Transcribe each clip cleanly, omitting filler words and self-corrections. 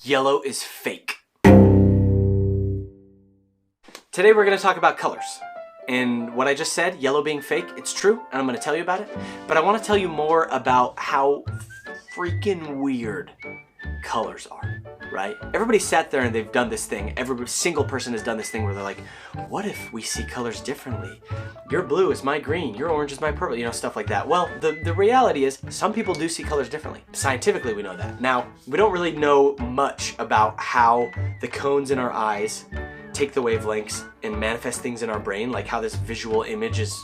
Yellow is fake. Today we're going to talk about colors. And what I just said, yellow being fake, it's true, and I'm going to tell you about it. But I want to tell you more about how freaking weird colors are, right? Everybody sat there and they've done this thing. Every single person has done this thing where they're like, what if we see colors differently? Your blue is my green, your orange is my purple, you know, stuff like that. Well, the reality is some people do see colors differently. Scientifically, we know that. Now, we don't really know much about how the cones in our eyes take the wavelengths and manifest things in our brain, like how this visual image is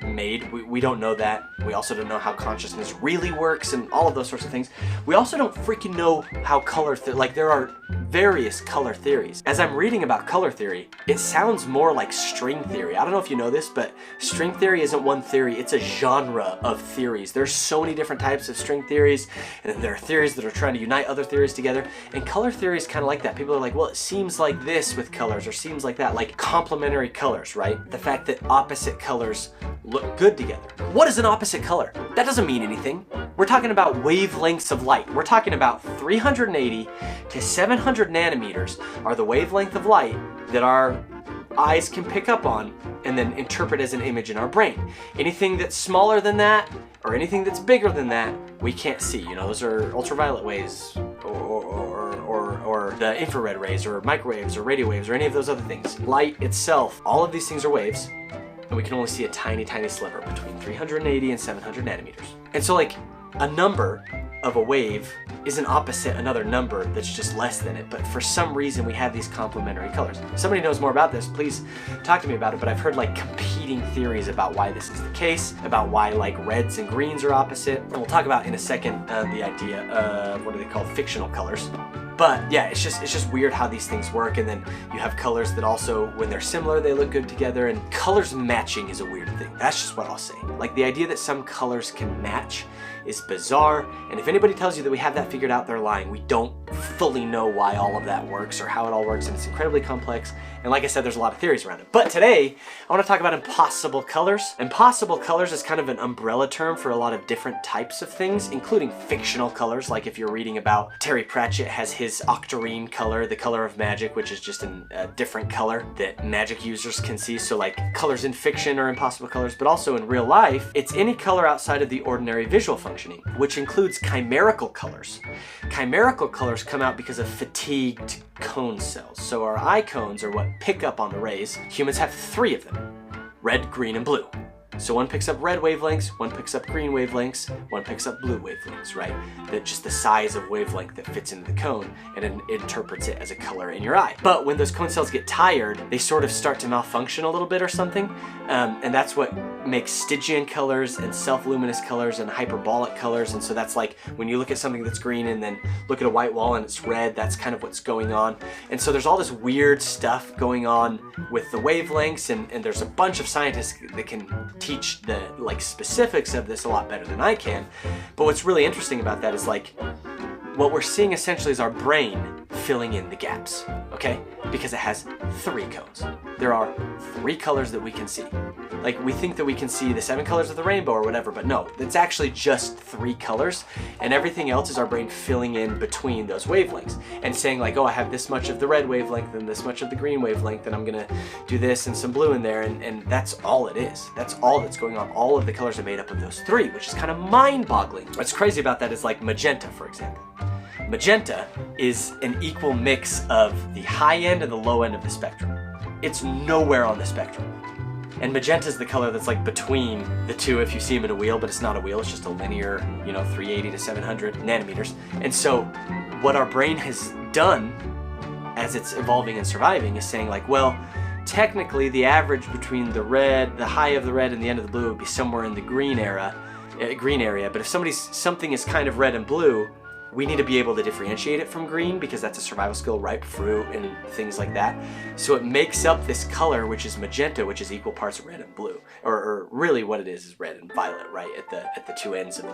made. We don't know that. We also don't know how consciousness really works and all of those sorts of things. We also don't freaking know how color, like there are various color theories. As I'm reading about color theory, it sounds more like string theory. I don't know if you know this, but string theory isn't one theory, it's a genre of theories. There's so many different types of string theories, and then there are theories that are trying to unite other theories together, and color theory is kind of like that. People are like, well, it seems like this with colors, or seems like that, like complementary colors, right? The fact that opposite colors look good together. What is an opposite color? That doesn't mean anything. We're talking about wavelengths of light. We're talking about 380 to 700 nanometers are the wavelength of light that our eyes can pick up on and then interpret as an image in our brain. Anything that's smaller than that or anything that's bigger than that, we can't see. You know, those are ultraviolet waves or the infrared rays or microwaves or radio waves or any of those other things. Light itself, all of these things are waves, and we can only see a tiny, tiny sliver between 380 and 700 nanometers. And so like a number of a wave isn't opposite another number that's just less than it, but for some reason we have these complementary colors. If somebody knows more about this, please talk to me about it, but I've heard like competing theories about why this is the case, about why like reds and greens are opposite, and we'll talk about in a second the idea of, what are they called, fictional colors. But yeah, it's just weird how these things work, and then you have colors that also, when they're similar, they look good together, and colors matching is a weird thing. That's just what I'll say. Like the idea that some colors can match is bizarre, and if anybody tells you that we have that figured out, they're lying. We don't fully know why all of that works or how it all works, and it's incredibly complex, and like I said, there's a lot of theories around it. But today, I want to talk about impossible colors. Impossible colors is kind of an umbrella term for a lot of different types of things, including fictional colors, like if you're reading about Terry Pratchett has his octarine color, the color of magic, which is just a different color that magic users can see. So like colors in fiction are impossible colors, but also in real life, it's any color outside of the ordinary visual functioning, which includes chimerical colors. Chimerical colors come out because of fatigued cone cells. So our eye cones are what pick up on the rays. Humans have 3 of them: red, green, and blue. So one picks up red wavelengths, one picks up green wavelengths, one picks up blue wavelengths, right? That just the size of wavelength that fits into the cone, and it interprets it as a color in your eye. But when those cone cells get tired, they sort of start to malfunction a little bit or something, and that's what makes Stygian colors and self-luminous colors and hyperbolic colors. And so that's like when you look at something that's green and then look at a white wall and it's red, that's kind of what's going on. And so there's all this weird stuff going on with the wavelengths, and there's a bunch of scientists that can teach the like specifics of this a lot better than I can. But what's really interesting about that is like what we're seeing essentially is our brain filling in the gaps, okay? Because it has 3 cones. There are 3 colors that we can see. Like we think that we can see the 7 colors of the rainbow or whatever, but no, it's actually just 3 colors, and everything else is our brain filling in between those wavelengths and saying like, oh, I have this much of the red wavelength and this much of the green wavelength, and I'm gonna do this and some blue in there, and that's all it is. That's all that's going on. All of the colors are made up of those 3, which is kind of mind-boggling. What's crazy about that is like magenta, for example. Magenta is an equal mix of the high end and the low end of the spectrum. It's nowhere on the spectrum. And magenta is the color that's like between the two if you see them in a wheel, but it's not a wheel, it's just a linear, you know, 380 to 700 nanometers. And so what our brain has done as it's evolving and surviving is saying like, well, technically the average between the red, the high of the red and the end of the blue would be somewhere in the green area, but if something is kind of red and blue, we need to be able to differentiate it from green because that's a survival skill, ripe fruit and things like that. So it makes up this color, which is magenta, which is equal parts red and blue, or really what it is red and violet, right? At the 2 ends of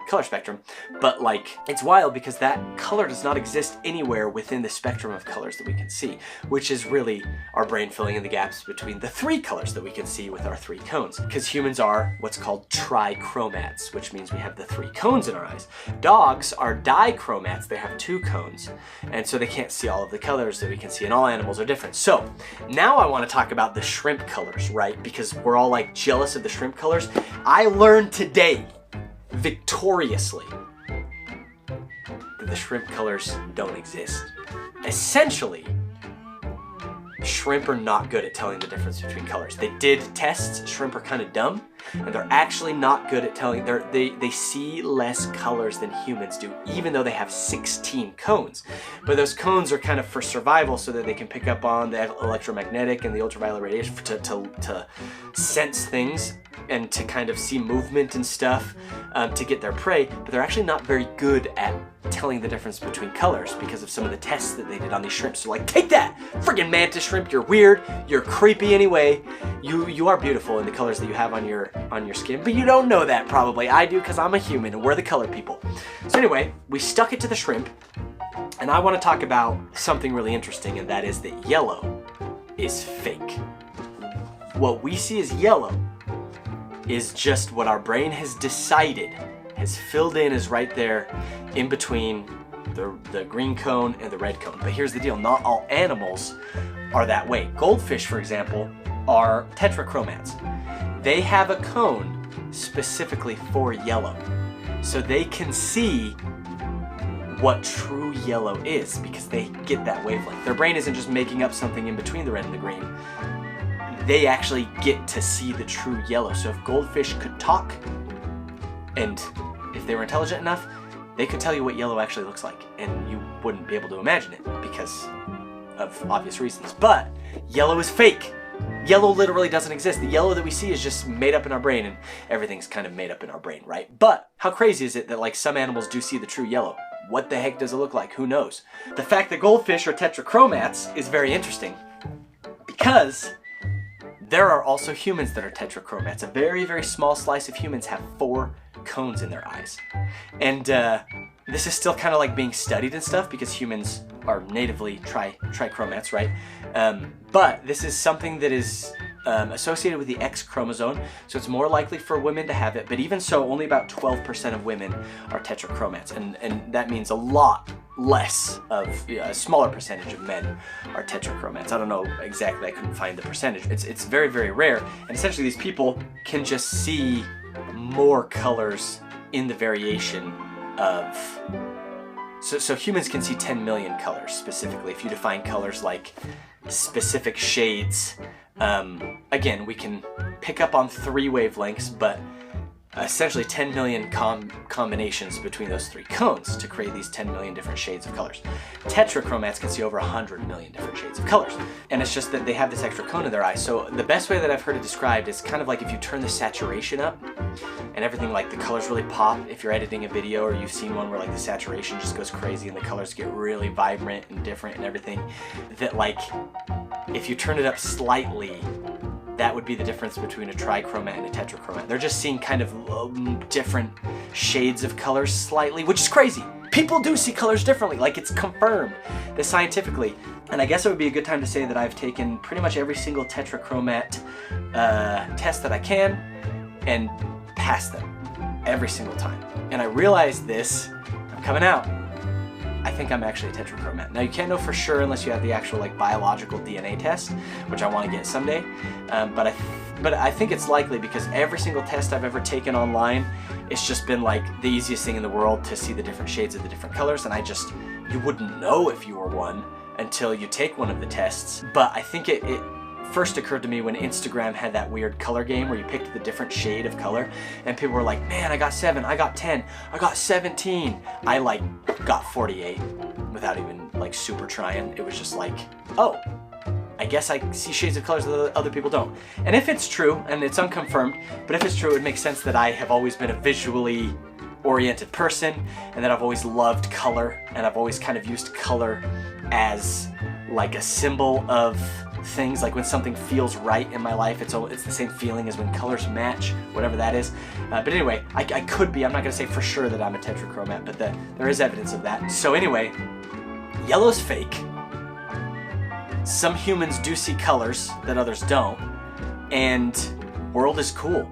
color spectrum, but like, it's wild because that color does not exist anywhere within the spectrum of colors that we can see, which is really our brain filling in the gaps between the 3 colors that we can see with our 3 cones. Because humans are what's called trichromats, which means we have the 3 cones in our eyes. Dogs are dichromats, they have 2 cones, and so they can't see all of the colors that we can see, and all animals are different. So now I want to talk about the shrimp colors, right? Because we're all like jealous of the shrimp colors. I learned today, victoriously, that the shrimp colors don't exist. Essentially, shrimp are not good at telling the difference between colors. They did tests, shrimp are kind of dumb, and they're actually not good at telling, they see less colors than humans do, even though they have 16 cones. But those cones are kind of for survival, so that they can pick up on the electromagnetic and the ultraviolet radiation to sense things and to kind of see movement and stuff to get their prey, but they're actually not very good at telling the difference between colors because of some of the tests that they did on these shrimps. So like, take that, friggin' mantis shrimp, you're weird, you're creepy anyway, you are beautiful in the colors that you have on your skin, but you don't know that probably. I do, because I'm a human and we're the color people. So anyway, we stuck it to the shrimp, and I want to talk about something really interesting, and that is that yellow is fake. What we see as yellow is just what our brain has decided, has filled in, is right there in between the green cone and the red cone. But here's the deal, not all animals are that way. Goldfish, for example, are tetrachromats. They have a cone specifically for yellow, so they can see what true yellow is because they get that wavelength. Their brain isn't just making up something in between the red and the green. They actually get to see the true yellow. So if goldfish could talk, and if they were intelligent enough, they could tell you what yellow actually looks like, and you wouldn't be able to imagine it because of obvious reasons. But yellow is fake. Yellow literally doesn't exist. The yellow that we see is just made up in our brain, and everything's kind of made up in our brain, right? But how crazy is it that like some animals do see the true yellow? What the heck does it look like? Who knows? The fact that goldfish are tetrachromats is very interesting because there are also humans that are tetrachromats. A very, very small slice of humans have 4 cones in their eyes. And this is still kind of like being studied and stuff because humans are natively trichromats, right? But this is something that is associated with the X chromosome, so it's more likely for women to have it, but even so, only about 12% of women are tetrachromats, and that means a lot less of, a smaller percentage of men are tetrachromats. I don't know exactly, I couldn't find the percentage. It's very, very rare, and essentially these people can just see more colors in the variation of, so humans can see 10 million colors specifically. If you define colors like specific shades, again, we can pick up on 3 wavelengths, but essentially 10 million combinations between those 3 cones to create these 10 million different shades of colors. Tetrachromats can see over 100 million different shades of colors. And it's just that they have this extra cone in their eye. So the best way that I've heard it described is kind of like if you turn the saturation up and everything, like the colors really pop. If you're editing a video or you've seen one where like the saturation just goes crazy and the colors get really vibrant and different and everything, that like if you turn it up slightly, that would be the difference between a trichromat and a tetrachromat. They're just seeing kind of different shades of colors slightly, which is crazy. People do see colors differently, like it's confirmed that scientifically. And I guess it would be a good time to say that I've taken pretty much every single tetrachromat test that I can and passed them every single time. And I realized this, I'm coming out, I think I'm actually a tetrachromat. Now you can't know for sure unless you have the actual like biological DNA test, which I want to get someday. But I think it's likely because every single test I've ever taken online, it's just been like the easiest thing in the world to see the different shades of the different colors, and you wouldn't know if you were one until you take one of the tests. But I think it first occurred to me when Instagram had that weird color game where you picked the different shade of color, and people were like, man, I got 7, I got 10, I got 17. I like got 48 without even like super trying. It was just like, oh, I guess I see shades of colors that other people don't. And if it's true, and it's unconfirmed, but if it's true, it makes sense that I have always been a visually oriented person, and that I've always loved color, and I've always kind of used color as like a symbol of things, like when something feels right in my life, it's the same feeling as when colors match, whatever that is. But anyway, I could be, I'm not gonna say for sure that I'm a tetrachromat, but there is evidence of that. So anyway, yellow's fake. Some humans do see colors that others don't, and world is cool.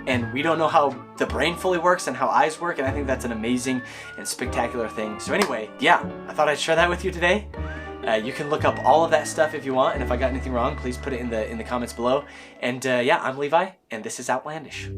And we don't know how the brain fully works and how eyes work, and I think that's an amazing and spectacular thing. So anyway, yeah, I thought I'd share that with you today. You can look up all of that stuff if you want, and if I got anything wrong, please put it in the comments below. And yeah, I'm Levi, and this is Outlandish.